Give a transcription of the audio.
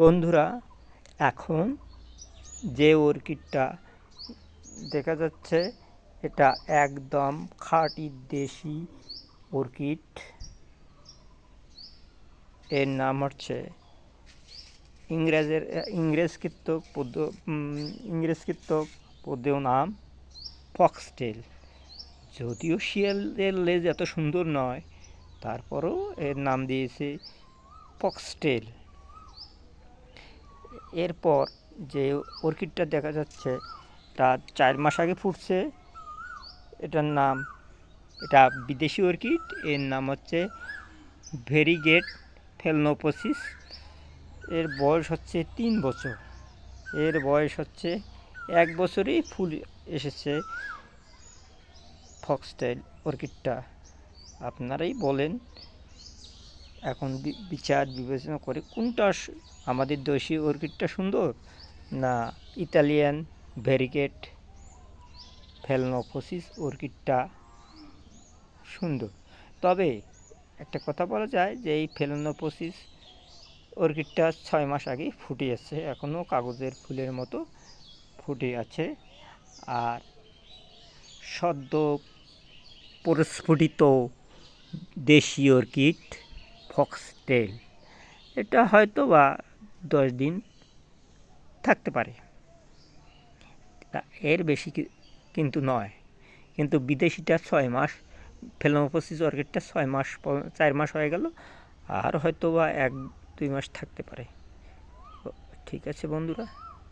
বন্ধুরা, এখন যে অর্কিডটা দেখা যাচ্ছে এটা একদম খাঁটি দেশি অর্কিড। এর নাম হচ্ছে ইংরেজকৃত পদেও নাম ফক্সটেল। যদিও শিয়ালের লেজ এত সুন্দর নয়, তারপরও এর নাম দিয়েছে ফক্সটেল। এরপর যে অর্কিডটা দেখা যাচ্ছে তা 4 মাস আগে ফুটছে। এটা বিদেশি অর্কিড। এর নাম হচ্ছে ভেরিগেট ফেলনোপসিস। এর বয়স হচ্ছে 3 বছর। এর বয়স হচ্ছে 1 বছরেই ফুল এসেছে ফক্সটেল অর্কিডটা। আপনারাই বলেন এখন বিচার বিবেচনা করে কোনটা আমাদের দেশি অর্কিডটা সুন্দর, না ইতালিয়ান ভেরিগেট ফেলনোপসিস অর্কিডটা সুন্দর। তবে একটা কথা বলা যায় যে এই ফেলনোপসিস অর্কিডটা 6 মাস আগেই ফুটিয়েছে, এখনও কাগজের ফুলের মতো ফুটে আছে। আর সদ্য প্রস্ফুটিত দেশি অর্কিড ফক্সটেল, এটা হয়তো বা 10 দিন থাকতে পারে, এর বেশি কিন্তু নয়। কিন্তু বিদেশিটা 6 মাস, ফেলনোপসিস অর্কিডটা 4 মাস হয়ে গেল, আর হয়তো বা 1-2 মাস থাকতে পারে। ঠিক আছে বন্ধুরা।